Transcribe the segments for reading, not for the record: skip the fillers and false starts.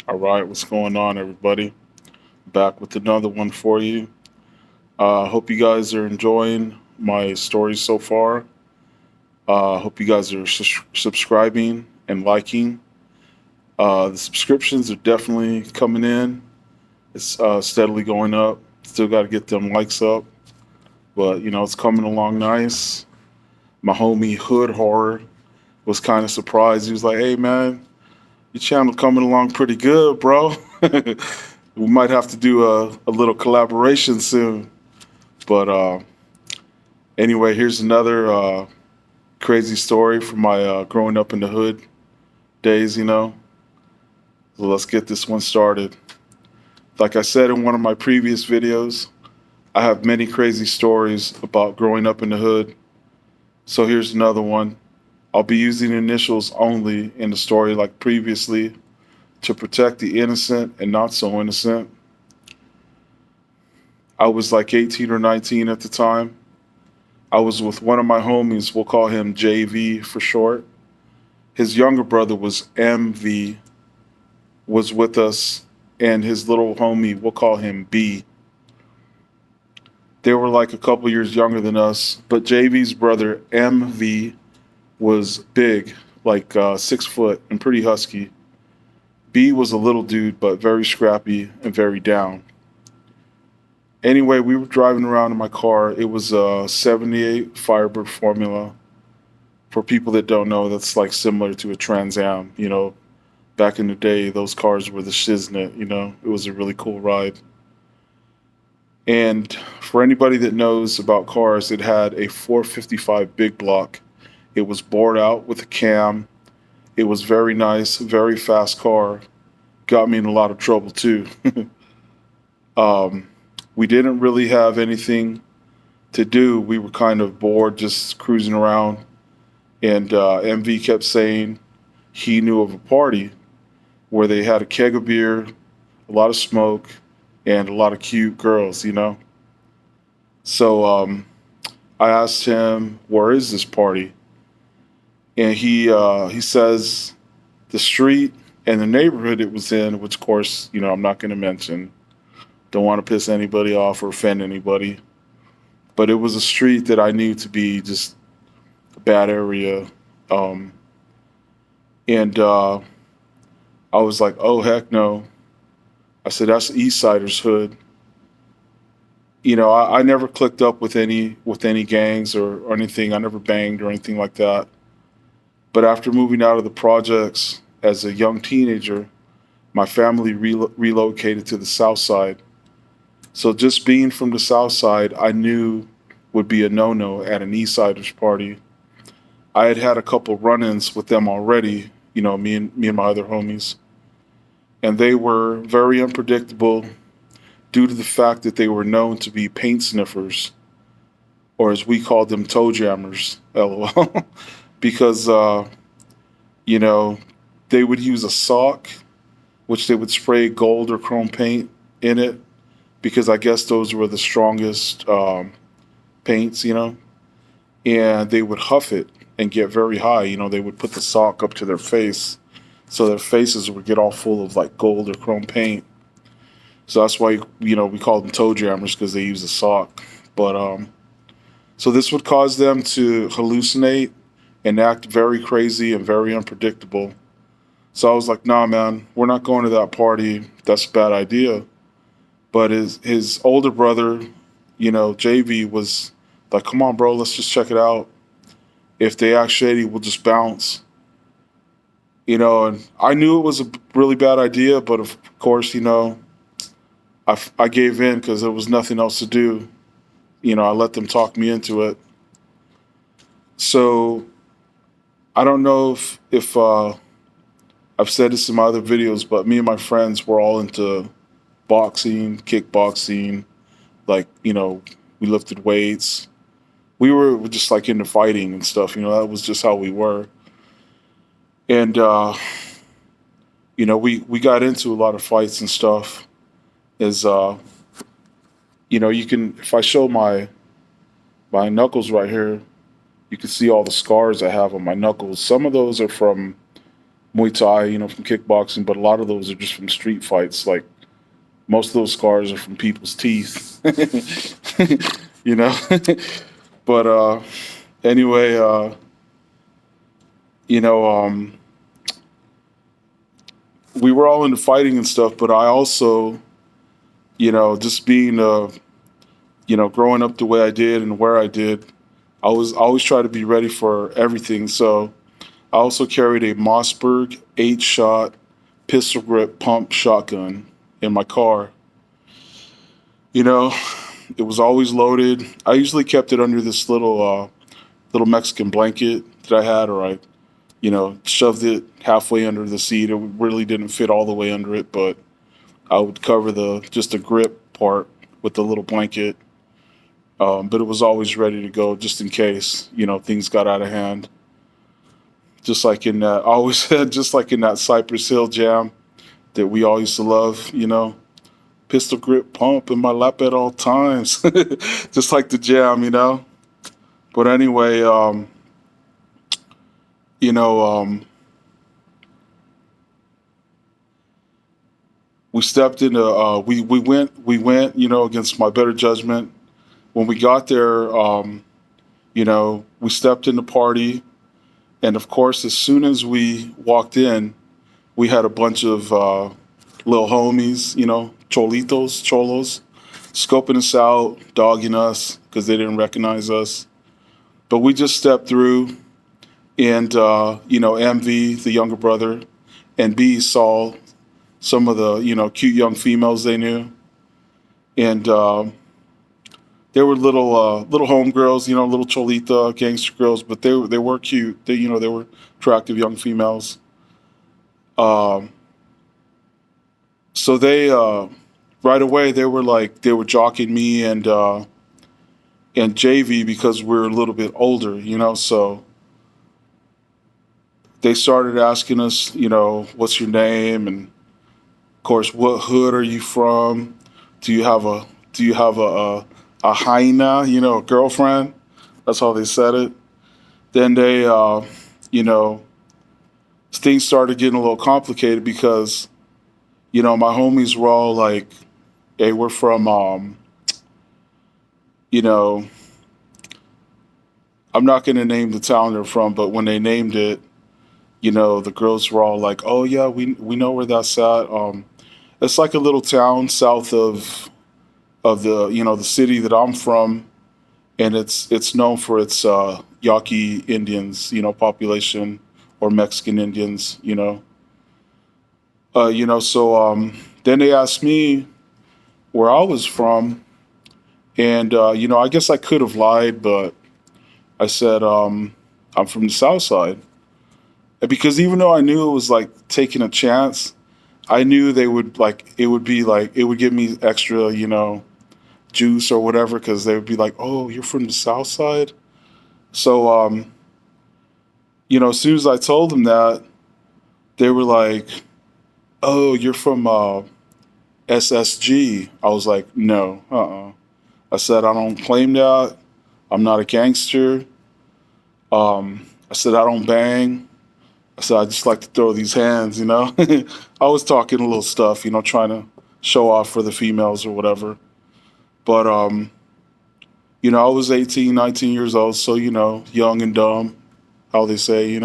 All right, what's going on, everybody? Back with another one for you. Hope you guys are enjoying my stories so far. Hope you guys are subscribing and liking. The subscriptions are definitely coming in. It's steadily going up. Still got to get them likes up, but it's coming along nice. My homie Hood Horror was kind of surprised. He was like, "Hey, man, your channel coming along pretty good, bro." We might have to do a little collaboration soon. But anyway, here's another crazy story from my growing up in the hood days, So let's get this one started. Like I said in one of my previous videos, I have many crazy stories about growing up in the hood. So here's another one. I'll be using initials only in the story like previously to protect the innocent and not so innocent. I was like 18 or 19 at the time. I was with one of my homies, we'll call him JV for short. His younger brother was MV, was with us, and his little homie, we'll call him B. They were like a couple years younger than us, but JV's brother MV was big, like 6 foot and pretty husky. B was a little dude, but very scrappy and very down. Anyway, we were driving around in my car. It was a 78 Firebird Formula. For people that don't know, that's like similar to a Trans Am. Back in the day, those cars were the shiznit. It was a really cool ride. And for anybody that knows about cars, it had a 455 big block. It was bored out with a cam. It was very nice, very fast car. Got me in a lot of trouble too. We didn't really have anything to do. We were kind of bored, just cruising around. And MV kept saying he knew of a party where they had a keg of beer, a lot of smoke, and a lot of cute girls. So I asked him, "Where is this party?" And he says the street and the neighborhood it was in, which of course I'm not going to mention. Don't want to piss anybody off or offend anybody, but it was a street that I knew to be just a bad area, um, and I was like, "Oh heck no!" I said, "That's East Siders hood." I never clicked up with any gangs or anything. I never banged or anything like that. But after moving out of the projects as a young teenager, my family relocated to the South Side. So just being from the South Side, I knew would be a no-no at an East Siders party. I had had a couple run-ins with them already. Me and my other homies, and they were very unpredictable due to the fact that they were known to be paint sniffers, or as we called them, toe jammers. LOL. Because you know they would use a sock, which they would spray gold or chrome paint in it, because I guess those were the strongest paints. And they would huff it and get very high. They would put the sock up to their face, so their faces would get all full of like gold or chrome paint. So that's why we call them toe jammers, because they use a sock. But so this would cause them to hallucinate and act very crazy and very unpredictable. So I was like, nah, man, we're not going to that party. That's a bad idea. But his older brother, JV, was like, come on, bro, let's just check it out. If they act shady, we'll just bounce. And I knew it was a really bad idea, but of course, I gave in because there was nothing else to do. I let them talk me into it. So I don't know if I've said this in my other videos, but me and my friends were all into boxing, kickboxing, like, we lifted weights. We were just like into fighting and stuff, that was just how we were. And, we got into a lot of fights and stuff. Is, you can, if I show my knuckles right here, you can see all the scars I have on my knuckles. Some of those are from Muay Thai, from kickboxing, but a lot of those are just from street fights. Like most of those scars are from people's teeth, you know. But anyway, you know, we were all into fighting and stuff, but I also, just being, growing up the way I did and where I did, I was always try to be ready for everything. So I also carried a Mossberg 8-shot pistol grip pump shotgun in my car. You know, it was always loaded. I usually kept it under this little Mexican blanket that I had, or I, shoved it halfway under the seat. It really didn't fit all the way under it, but I would cover just the grip part with the little blanket. But it was always ready to go just in case, things got out of hand. Just like in that, I always said, just like in that Cypress Hill jam that we all used to love, pistol grip pump in my lap at all times, just like the jam. But anyway, you know, we stepped into, we went, against my better judgment. When we got there, we stepped in the party, and of course, as soon as we walked in, we had a bunch of little homies, cholos, scoping us out, dogging us because they didn't recognize us. But we just stepped through, and MV, the younger brother, and B saw some of the cute young females they knew, and they were little homegirls, little cholita gangster girls, but they were cute. They were attractive young females. Um, so they right away they were jocking me and JV because we're a little bit older, so they started asking us, what's your name, and of course, what hood are you from? Do you have a hyena, a girlfriend? That's how they said it. Then they, you know, things started getting a little complicated because, my homies were all like, hey, we're from, you know, I'm not going to name the town they're from, but when they named it, the girls were all like, oh, yeah, we know where that's at. It's like a little town south of the city that I'm from, and it's known for its Yaqui Indians, population, or Mexican Indians, So then they asked me where I was from, and I guess I could have lied, but I said I'm from the South Side, and because even though I knew it was like taking a chance, I knew they would it would give me extra, juice or whatever, because they would be like, "Oh, you're from the South Side." So, as soon as I told them that, they were like, "Oh, you're from SSG." I was like, "No, I said I don't claim that. I'm not a gangster. I said I don't bang. I said I just like to throw these hands. I was talking a little stuff, trying to show off for the females or whatever. But I was 18, 19 years old, so young and dumb, how they say.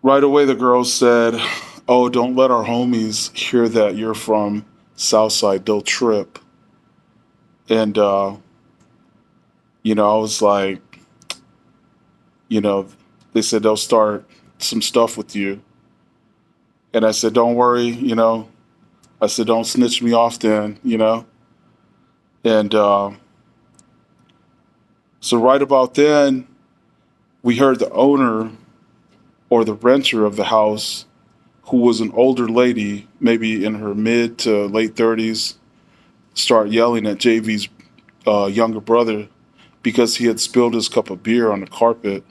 Right away, the girls said, "Oh, don't let our homies hear that you're from Southside. They'll trip." And I was like, you know, they said they'll start some stuff with you, and I said, "Don't worry, I said, don't snitch me off then. And so right about then, we heard the owner or the renter of the house, who was an older lady, maybe in her mid to late 30s, start yelling at JV's younger brother because he had spilled his cup of beer on the carpet.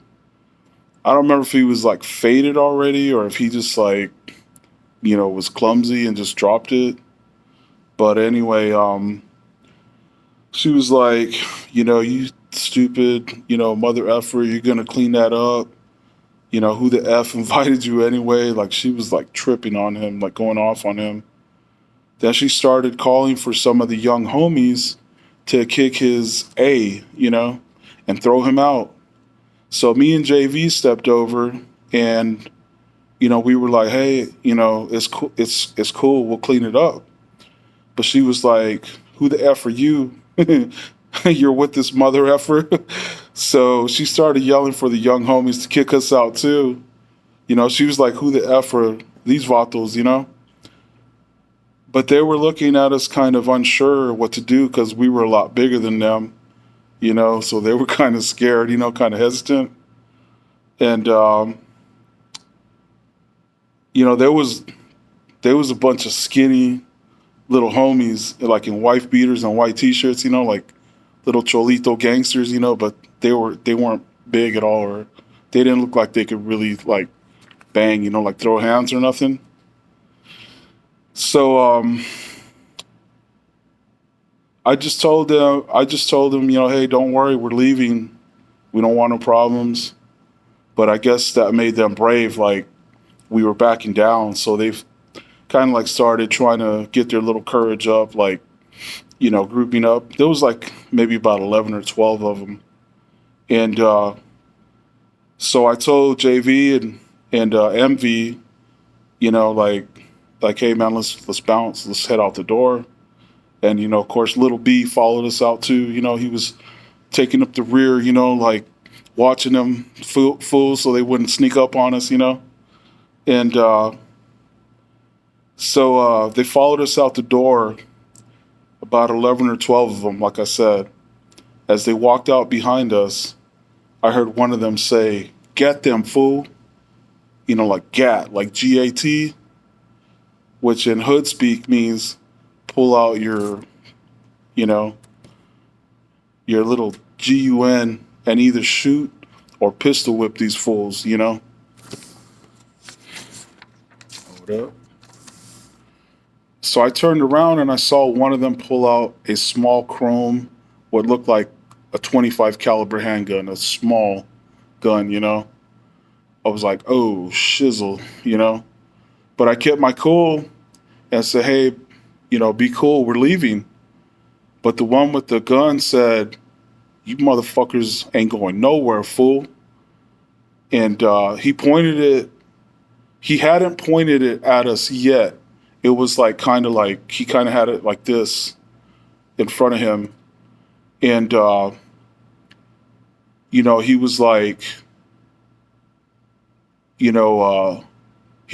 I don't remember if he was like faded already or if he just was clumsy and just dropped it. But anyway, she was like, you stupid, mother effer, you're going to clean that up. who the F invited you anyway? Like, she was like tripping on him, like going off on him. Then she started calling for some of the young homies to kick his and throw him out. So me and JV stepped over, and we were like, hey, it's cool, it's cool, we'll clean it up. But she was like, who the F are you? You're with this mother effer. So she started yelling for the young homies to kick us out too. She was like, who the F are these vatos? But they were looking at us kind of unsure what to do because we were a lot bigger than them. So they were kind of scared, kind of hesitant. And, there was a bunch of skinny little homies, like in wife beaters and white t-shirts, like little cholito gangsters, but they weren't big at all, or they didn't look like they could really like bang, like throw hands or nothing. So I just told them, hey, don't worry, we're leaving. We don't want no problems. But I guess that made them brave, like we were backing down. So they've kind of like started trying to get their little courage up, like, grouping up. There was like maybe about 11 or 12 of them. And so I told JV and MV, like, hey man, let's bounce, let's head out the door. And of course, little B followed us out too. He was taking up the rear, like watching them fools so they wouldn't sneak up on us. And so they followed us out the door, about 11 or 12 of them, like I said. As they walked out behind us, I heard one of them say, "Get them, fool." Like GAT, like GAT, which in hood speak means pull out you know, your little GUN and either shoot or pistol whip these fools. Hold up. So I turned around and I saw one of them pull out a small chrome, what looked like a 25 caliber handgun, a small gun. I was like, oh, shizzle. But I kept my cool and said, hey, be cool, we're leaving. But the one with the gun said, you motherfuckers ain't going nowhere, fool. And he hadn't pointed it at us yet. It was like he kind of had it like this in front of him. And, he was like, he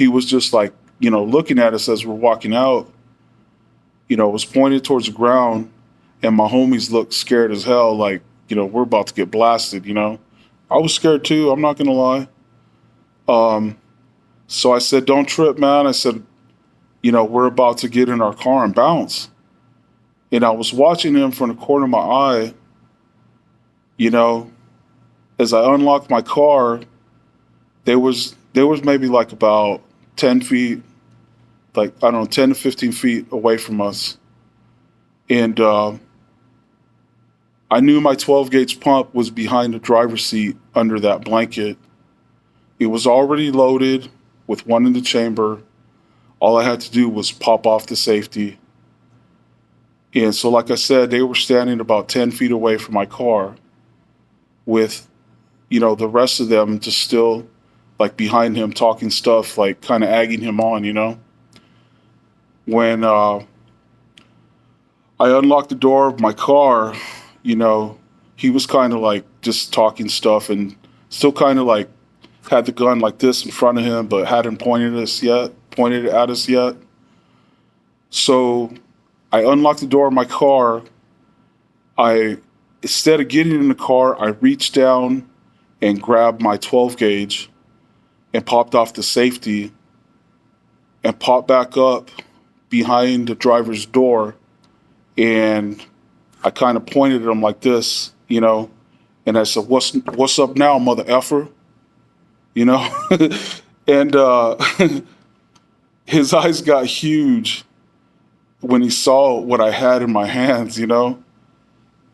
was just like, looking at us as we're walking out, it was pointed towards the ground, and my homies looked scared as hell, like, we're about to get blasted. I was scared too, I'm not gonna lie. So I said, don't trip, man. I said, we're about to get in our car and bounce. And I was watching him from the corner of my eye, as I unlocked my car. There was maybe like about 10 feet, like, I don't know, 10 to 15 feet away from us. And I knew my 12 gauge pump was behind the driver's seat under that blanket. It was already loaded with one in the chamber. All I had to do was pop off the safety. And so, like I said, they were standing about 10 feet away from my car with, the rest of them just still like behind him talking stuff, like kind of egging him on. When I unlocked the door of my car, he was kind of like just talking stuff and still kind of like had the gun like this in front of him, but hadn't pointed it at us yet. So I unlocked the door of my car. Instead of getting in the car, I reached down and grabbed my 12 gauge and popped off the safety and popped back up behind the driver's door. And I kind of pointed at him like this, and I said, what's up now, mother effer? And his eyes got huge when he saw what I had in my hands, and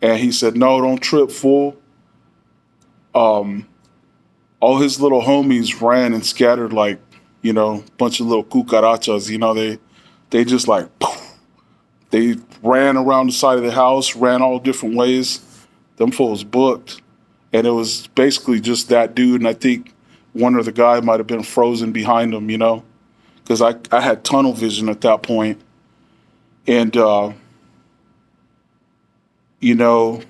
he said, no, don't trip, fool. all his little homies ran and scattered like, bunch of little cucarachas. They just like, poof, they ran around the side of the house, ran all different ways. Them fools booked. And it was basically just that dude. And I think one of the guy might have been frozen behind him, because I had tunnel vision at that point. And, you know,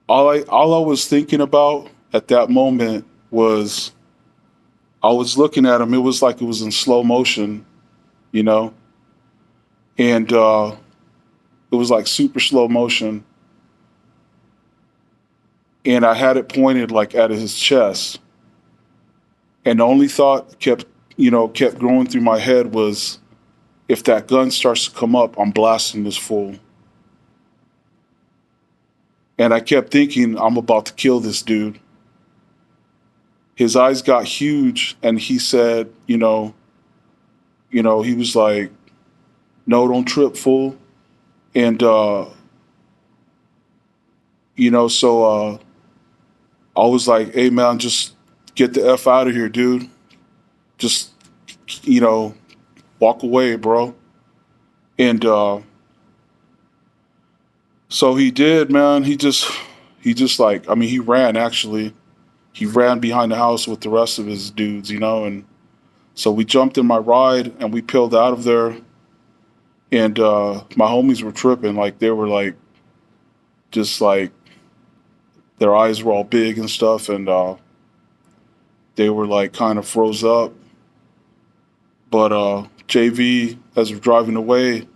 all I was thinking about at that moment was I was looking at him. It was like it was in slow motion, you know, and it was like super slow motion. And I had it pointed like at his chest. And the only thought kept going through my head was, if that gun starts to come up, I'm blasting this fool. And I kept thinking, I'm about to kill this dude. His eyes got huge, and he said, he was like, "No, don't trip, fool." And so I was like, "Hey, man, just get the f out of here, dude. Just you know, walk away, bro." And so he did, man. He just like, I mean, he ran actually. He ran behind the house with the rest of his dudes, and so we jumped in my ride and we peeled out of there. And my homies were tripping, like they were like, just like their eyes were all big and stuff, and they were like kind of froze up. But JV, as we're driving away,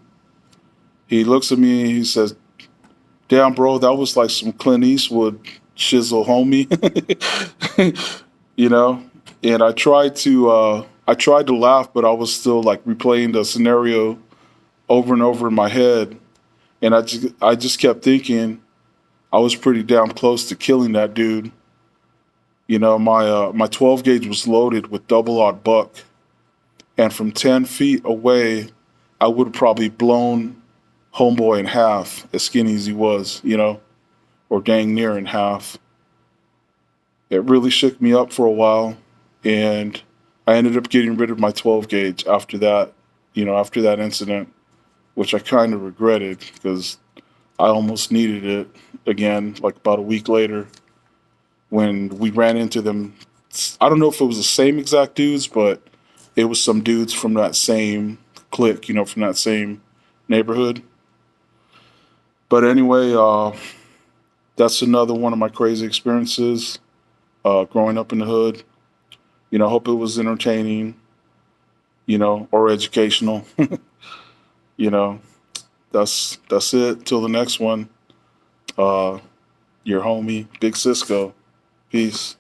he looks at me and he says, "Damn, bro, that was like some Clint Eastwood shizzle, homie." you know. And I tried to laugh, but I was still like replaying the scenario over and over in my head, and I just kept thinking I was pretty damn close to killing that dude. My 12 gauge was loaded with double aught buck, and from 10 feet away, I would have probably blown homeboy in half, as skinny as he was, or dang near in half. It really shook me up for a while, and I ended up getting rid of my 12 gauge after that, after that incident, which I kind of regretted because I almost needed it again, like about a week later when we ran into them. I don't know if it was the same exact dudes, but it was some dudes from that same clique, from that same neighborhood. But anyway, that's another one of my crazy experiences growing up in the hood. I hope it was entertaining, or educational. you know, that's it. Till the next one. Uh, your homie, Big Cisco. Peace.